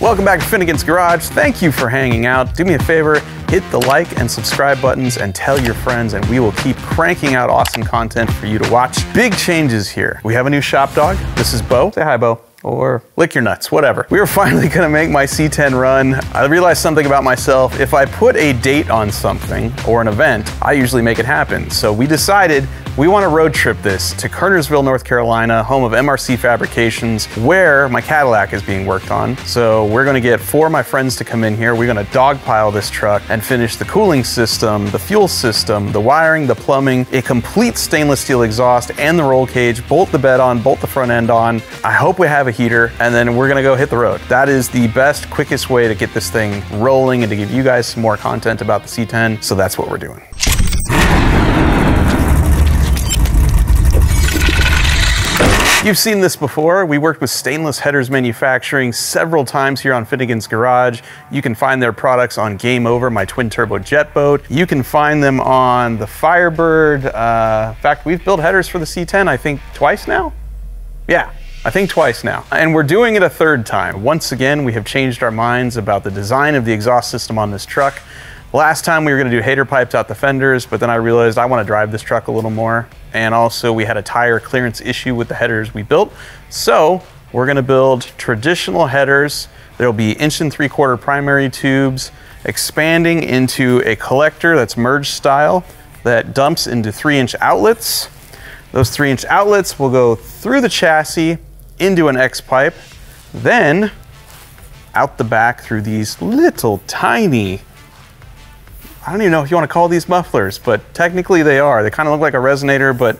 Welcome back to Finnegan's Garage. Thank you for hanging out. Do me a favor, hit the like and subscribe buttons and tell your friends, and we will keep cranking out awesome content for you to watch. Big changes here. We have a new shop dog. This is Bo. Say hi, Bo. Or lick your nuts, whatever. We were finally gonna make my C10 run. I realized something about myself. If I put a date on something or an event, I usually make it happen. So we decided we want to road trip this to Kernersville, North Carolina, home of MRC Fabrications, where my Cadillac is being worked on. So we're gonna get 4 of my friends to come in here. We're gonna dogpile this truck and finish the cooling system, the fuel system, the wiring, the plumbing, a complete stainless steel exhaust and the roll cage, bolt the bed on, bolt the front end on. I hope we have a heater, and then we're gonna go hit the road. That is the best, quickest way to get this thing rolling and to give you guys some more content about the C10. So that's what we're doing. You've seen this before. We worked with Stainless Headers Manufacturing several times here on Finnegan's Garage. You can find their products on Game Over, my twin turbo jet boat. You can find them on the Firebird. In fact, we've built headers for the C10, I think twice now? Yeah, I think twice now. And we're doing it a third time. Once again, we have changed our minds about the design of the exhaust system on this truck. Last time we were gonna do hater pipes out the fenders, but then I realized I wanna drive this truck a little more. And also we had a tire clearance issue with the headers we built. So we're gonna build traditional headers. There'll be 1 3/4 primary tubes, expanding into a collector that's merge style that dumps into 3-inch outlets. Those 3-inch outlets will go through the chassis into an X pipe, then out the back through these little tiny, I don't even know if you want to call these mufflers, but technically they are. They kind of look like a resonator, but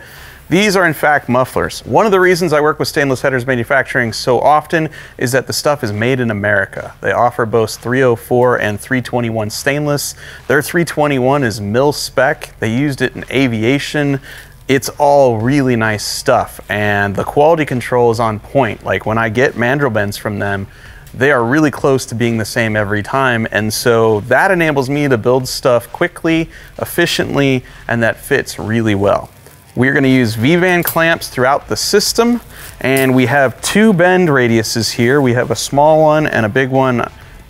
these are in fact mufflers. One of the reasons I work with Stainless Headers Manufacturing so often is that the stuff is made in America. They offer both 304 and 321 stainless. Their 321 is mil spec. They used it in aviation. It's all really nice stuff, and the quality control is on point. Like when I get mandrel-bents from them, they are really close to being the same every time, and so that enables me to build stuff quickly, efficiently, and that fits really well. We're gonna use V-band clamps throughout the system, and we have 2 bend radiuses here. We have a small one and a big one.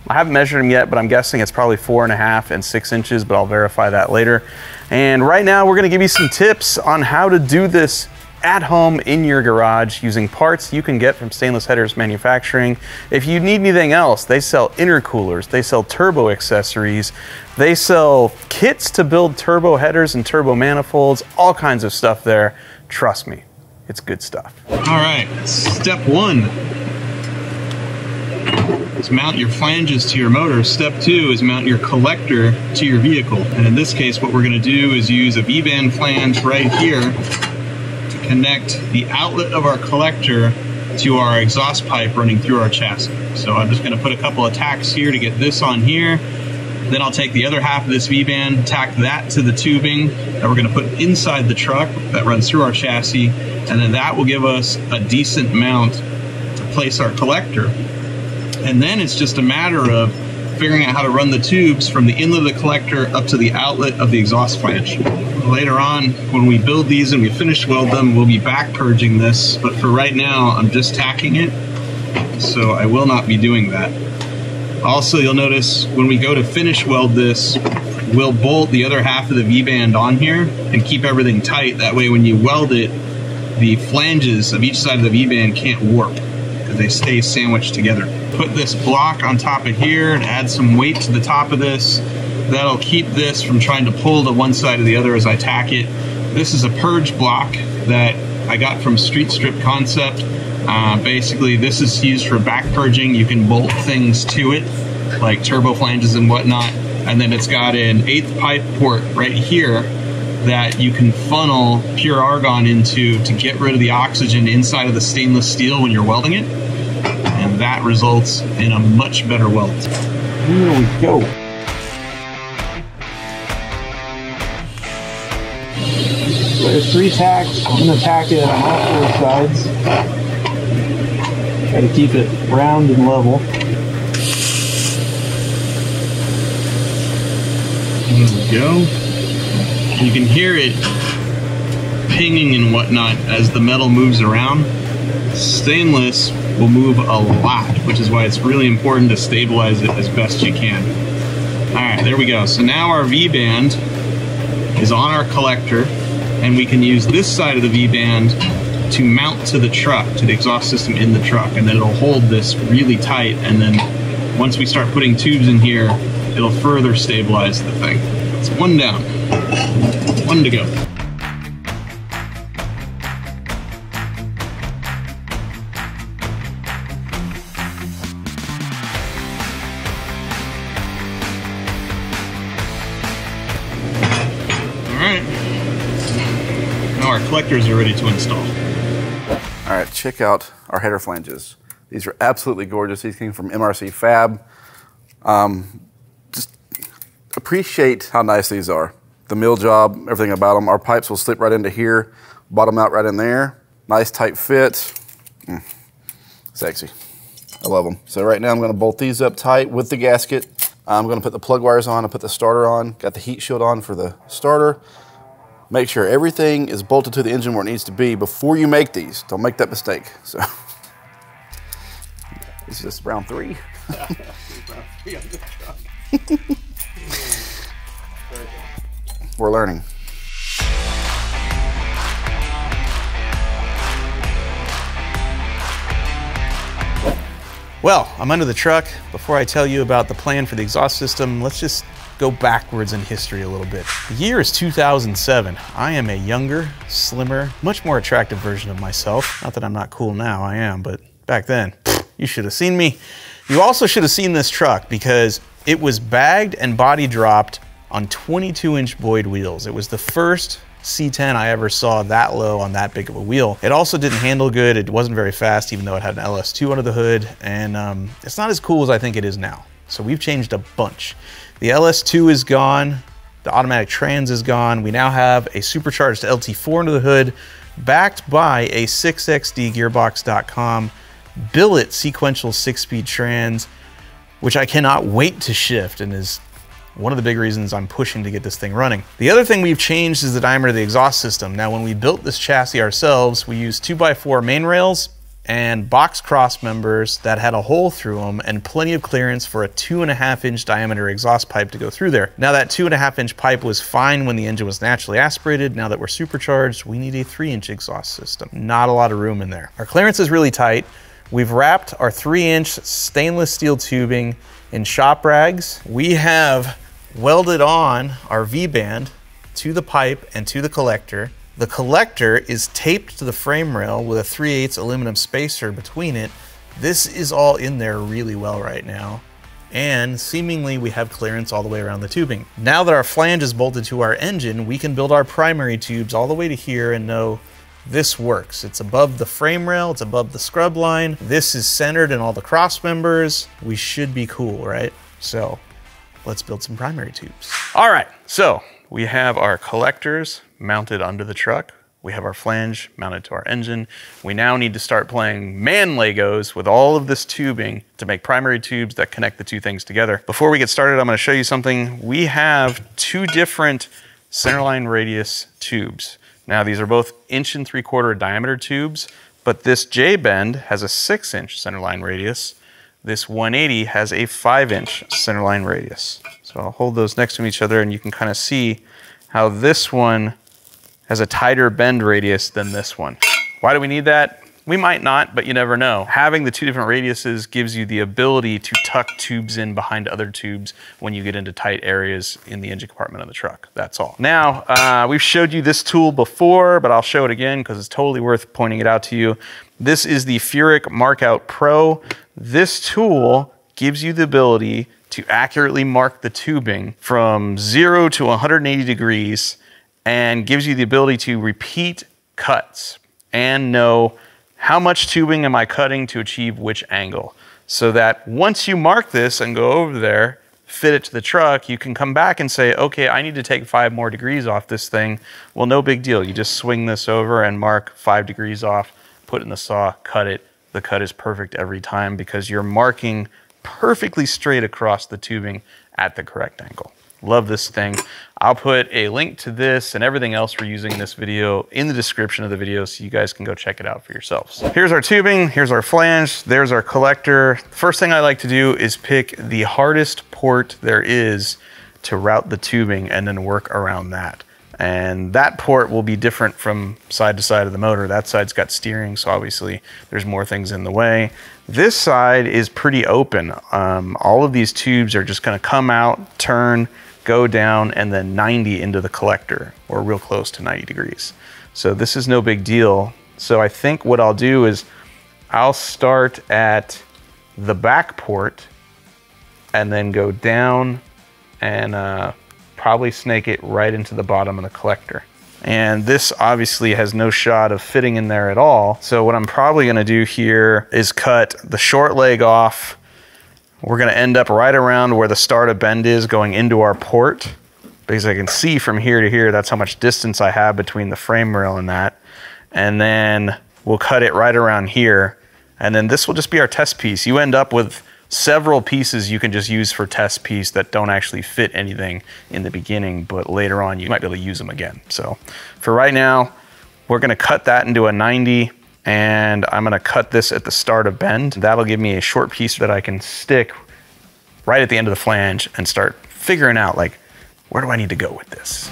I haven't measured them yet, but I'm guessing it's probably 4.5 and 6 inches, but I'll verify that later. And right now we're gonna give you some tips on how to do this at home in your garage using parts you can get from Stainless Headers Manufacturing. If you need anything else, they sell intercoolers, they sell turbo accessories, they sell kits to build turbo headers and turbo manifolds, all kinds of stuff there. Trust me, it's good stuff. All right, step 1 is mount your flanges to your motor. Step 2 is mount your collector to your vehicle. And in this case, what we're gonna do is use a V-band flange right here connect the outlet of our collector to our exhaust pipe running through our chassis. So I'm just going to put a couple of tacks here to get this on here. Then I'll take the other half of this V-band, tack that to the tubing that we're going to put inside the truck that runs through our chassis, and then that will give us a decent mount to place our collector. And then it's just a matter of figuring out how to run the tubes from the inlet of the collector up to the outlet of the exhaust flange. Later on, when we build these and we finish weld them, we'll be back purging this, but for right now, I'm just tacking it, so I will not be doing that. Also, you'll notice when we go to finish weld this, we'll bolt the other half of the V-band on here and keep everything tight. That way, when you weld it, the flanges of each side of the V-band can't warp because they stay sandwiched together. Put this block on top of here and add some weight to the top of this. That'll keep this from trying to pull to one side or the other as I tack it. This is a purge block that I got from Street Strip Concept. Basically, this is used for back purging. You can bolt things to it, like turbo flanges and whatnot. And then it's got an 1/8 pipe port right here that you can funnel pure argon into to get rid of the oxygen inside of the stainless steel when you're welding it. And that results in a much better weld. Here we go. There's 3 tacks. I'm going to tack it on all 4 sides. Got to keep it round and level. There we go. You can hear it pinging and whatnot as the metal moves around. Stainless will move a lot, which is why it's really important to stabilize it as best you can. All right, there we go. So now our V-band is on our collector, and we can use this side of the V-band to mount to the truck, to the exhaust system in the truck, and then it'll hold this really tight, and then once we start putting tubes in here, it'll further stabilize the thing. It's one down, one to go. Our collectors are ready to install. All right, check out our header flanges. These are absolutely gorgeous. These came from MRC Fab. Just appreciate how nice these are. The mill job, everything about them. Our pipes will slip right into here, bottom out right in there. Nice tight fit. Sexy. I love them. So right now I'm going to bolt these up tight with the gasket. I'm going to put the plug wires on and put the starter on. Got the heat shield on for the starter. Make sure everything is bolted to the engine where it needs to be before you make these. Don't make that mistake. So, this is just round 3. We're learning. Well, I'm under the truck. Before I tell you about the plan for the exhaust system, let's just go backwards in history a little bit. The year is 2007. I am a younger, slimmer, much more attractive version of myself. Not that I'm not cool now, I am, but back then, you should have seen me. You also should have seen this truck because it was bagged and body dropped on 22-inch Boyd wheels. It was the first C10 I ever saw that low on that big of a wheel. It also didn't handle good. It wasn't very fast, even though it had an LS2 under the hood, and it's not as cool as I think it is now. So we've changed a bunch. The LS2 is gone, the automatic trans is gone. We now have a supercharged LT4 under the hood, backed by a 6XD gearbox.com billet sequential 6-speed trans, which I cannot wait to shift and is one of the big reasons I'm pushing to get this thing running. The other thing we've changed is the diameter of the exhaust system. Now, when we built this chassis ourselves, we used 2x4 main rails and box cross members that had a hole through them and plenty of clearance for a 2.5-inch diameter exhaust pipe to go through there. Now, that 2.5-inch pipe was fine when the engine was naturally aspirated. Now that we're supercharged, we need a 3-inch exhaust system. Not a lot of room in there. Our clearance is really tight. We've wrapped our 3-inch stainless steel tubing in shop rags. We have welded on our V-band to the pipe and to the collector. The collector is taped to the frame rail with a 3/8 aluminum spacer between it. This is all in there really well right now. And seemingly we have clearance all the way around the tubing. Now that our flange is bolted to our engine, we can build our primary tubes all the way to here and know this works. It's above the frame rail, it's above the scrub line. This is centered in all the cross members. We should be cool, right? So let's build some primary tubes. All right, so we have our collectors mounted under the truck. We have our flange mounted to our engine. We now need to start playing man Legos with all of this tubing to make primary tubes that connect the two things together. Before we get started, I'm gonna show you something. We have 2 different centerline radius tubes. Now, these are both 1.75" diameter tubes, but this J-bend has a 6-inch centerline radius. This 180 has a 5-inch centerline radius. So I'll hold those next to each other and you can kind of see how this one has a tighter bend radius than this one. Why do we need that? We might not, but you never know. Having the 2 different radiuses gives you the ability to tuck tubes in behind other tubes when you get into tight areas in the engine compartment of the truck. That's all. Now, we've showed you this tool before, but I'll show it again because it's totally worth pointing it out to you. This is the Furick Markout Pro. This tool gives you the ability to accurately mark the tubing from 0 to 180 degrees and gives you the ability to repeat cuts and know how much tubing am I cutting to achieve which angle. So that once you mark this and go over there, fit it to the truck, you can come back and say, okay, I need to take 5 more degrees off this thing. Well, no big deal. You just swing this over and mark 5 degrees off, put it in the saw, cut it. The cut is perfect every time because you're marking perfectly straight across the tubing at the correct angle. Love this thing. I'll put a link to this and everything else we're using in this video in the description of the video so you guys can go check it out for yourselves. Here's our tubing, here's our flange, there's our collector. The first thing I like to do is pick the hardest port there is to route the tubing and then work around that. And that port will be different from side to side of the motor. That side's got steering, so obviously there's more things in the way. This side is pretty open. All of these tubes are just gonna come out, turn, go down, and then 90 into the collector, or real close to 90 degrees. So this is no big deal. So I think what I'll do is I'll start at the back port and then go down and probably snake it right into the bottom of the collector. And this obviously has no shot of fitting in there at all. So what I'm probably gonna do here is cut the short leg off. We're gonna end up right around where the start of bend is going into our port, because I can see from here to here, that's how much distance I have between the frame rail and that. And then we'll cut it right around here. And then this will just be our test piece. You end up with several pieces you can just use for test piece that don't actually fit anything in the beginning, but later on you might be able to use them again. So for right now, we're gonna cut that into a 90, and I'm gonna cut this at the start of bend. That'll give me a short piece that I can stick right at the end of the flange and start figuring out, like, where do I need to go with this?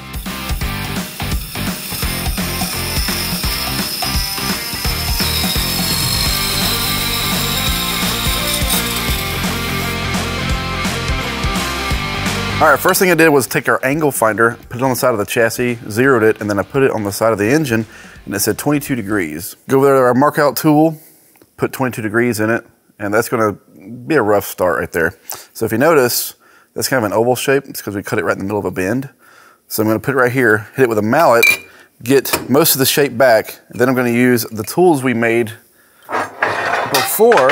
All right, first thing I did was take our angle finder, put it on the side of the chassis, zeroed it, and then I put it on the side of the engine, and it said 22 degrees. Go over there to our markout tool, put 22 degrees in it, and that's gonna be a rough start right there. So if you notice, that's kind of an oval shape. It's because we cut it right in the middle of a bend. So I'm gonna put it right here, hit it with a mallet, get most of the shape back, and then I'm gonna use the tools we made before,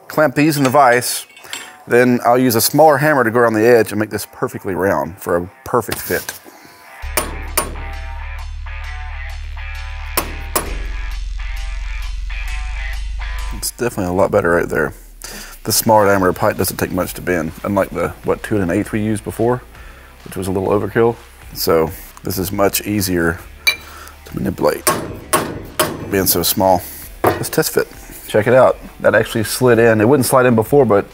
clamp these in the vise. Then I'll use a smaller hammer to go around the edge and make this perfectly round for a perfect fit. It's definitely a lot better right there. The smaller diameter pipe doesn't take much to bend, unlike the, 2 1/8 we used before, which was a little overkill. So this is much easier to manipulate, being so small. Let's test fit. Check it out. That actually slid in. It wouldn't slide in before, but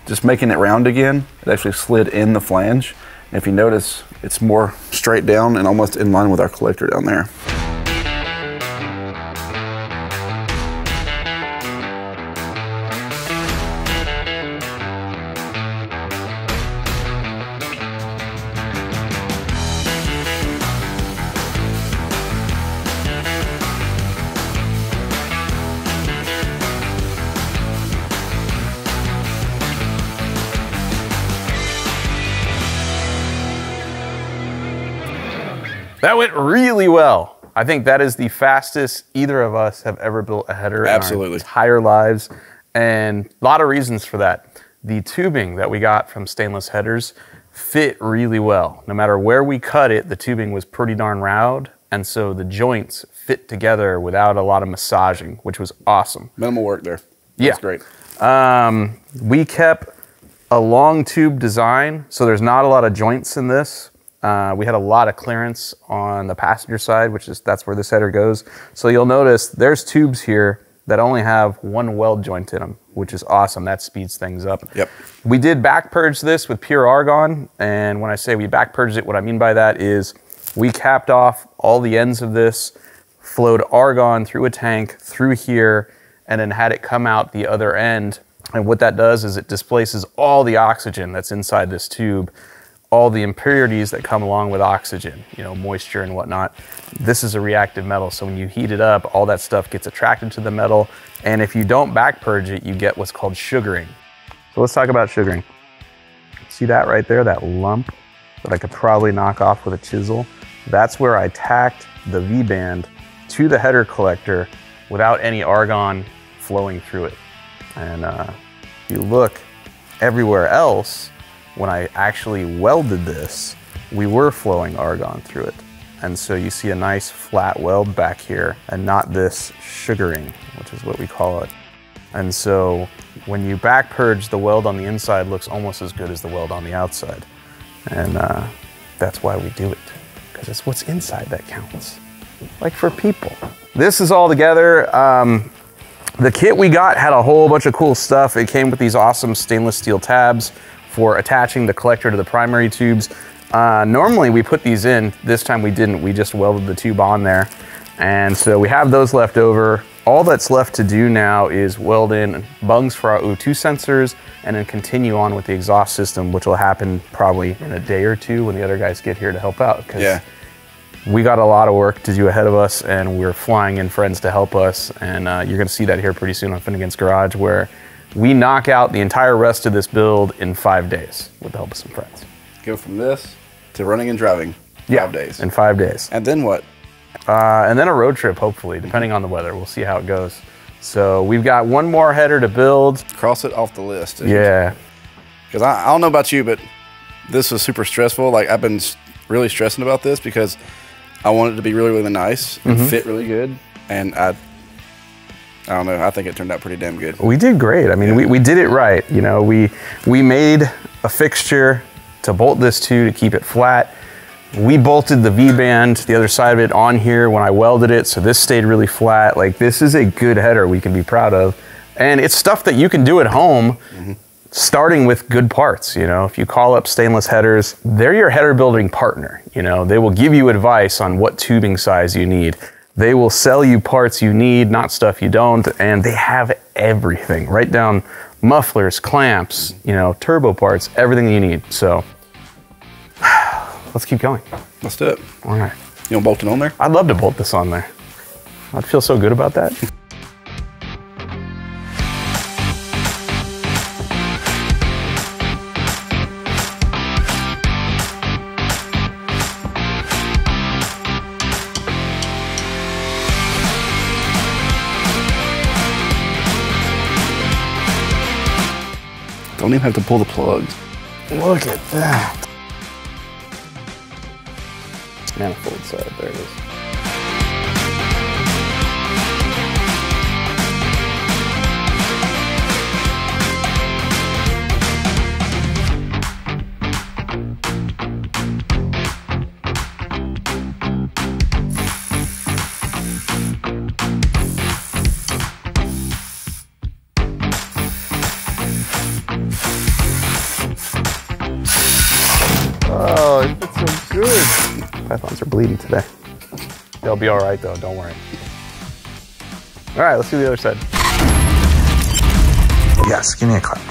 just making it round again, it actually slid in the flange. And if you notice, it's more straight down and almost in line with our collector down there. That went really well. I think that is the fastest either of us have ever built a header in our entire lives. And a lot of reasons for that. The tubing that we got from Stainless Headers fit really well. No matter where we cut it, the tubing was pretty darn round. And so the joints fit together without a lot of massaging, which was awesome. Minimal work there. That's great. We kept a long tube design, so there's not a lot of joints in this. We had a lot of clearance on the passenger side, that's where this header goes. So you'll notice there's tubes here that only have one weld joint in them, which is awesome. That speeds things up. Yep. We did back purge this with pure argon. And when I say we back purged it, what I mean by that is we capped off all the ends of this, flowed argon through a tank, through here, and then had it come out the other end. And what that does is it displaces all the oxygen that's inside this tube, all the impurities that come along with oxygen, moisture and whatnot. This is a reactive metal, so when you heat it up, all that stuff gets attracted to the metal, and if you don't back purge it, you get what's called sugaring. So let's talk about sugaring. See that right there, that lump that I could probably knock off with a chisel? That's where I tacked the V-band to the header collector without any argon flowing through it. And if you look everywhere else, when I actually welded this, we were flowing argon through it. And so you see a nice flat weld back here and not this sugaring, which is what we call it. And so when you back purge, the weld on the inside looks almost as good as the weld on the outside. And that's why we do it, because it's what's inside that counts. Like for people. This is all together. The kit we got had a whole bunch of cool stuff. It came with these awesome stainless steel tabs for attaching the collector to the primary tubes. Normally we put these in, this time we didn't. We just welded the tube on there. And so we have those left over. All that's left to do now is weld in bungs for our O2 sensors and then continue on with the exhaust system, which will happen probably in a day or two when the other guys get here to help out. Yeah. We got a lot of work to do ahead of us, and we're flying in friends to help us. And you're gonna see that here pretty soon on Finnegan's Garage, where we knock out the entire rest of this build in 5 days with the help of some friends. Go from this to running and driving. 5 days. In 5 days. And then what? And then a road trip, hopefully, depending on the weather. We'll see how it goes. So we've got one more header to build. Cross it off the list. Yeah. Because I don't know about you, but this was super stressful. Like, I've been really stressing about this because I want it to be really, really nice and fit really good. And I don't know, I think it turned out pretty damn good. We did great. I mean, we did it right. You know, we made a fixture to bolt this to keep it flat. We bolted the V-band, the other side of it, on here when I welded it, so this stayed really flat. Like, this is a good header we can be proud of. And it's stuff that you can do at home, starting with good parts. You know, if you call up Stainless Headers, they're your header building partner. You know, they will give you advice on what tubing size you need. They will sell you parts you need, not stuff you don't, and they have everything, right down mufflers, clamps, you know, turbo parts, everything you need. So let's keep going. Let's do it. All right. You want to bolt it on there? I'd love to bolt this on there. I'd feel so good about that. Don't even have to pull the plugs. Look at that. Manifold side, there it is. Oh, it fits so good. Pythons are bleeding today. They'll be all right though, don't worry. All right, let's do the other side. Yes, give me a clap.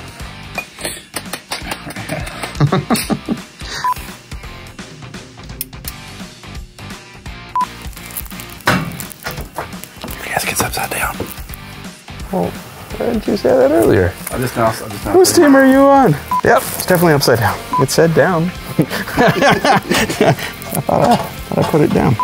Gasket's upside down. Well, why didn't you say that earlier? I just now. Whose team are you on? Yep, it's definitely upside down. It said down. I thought I put it down.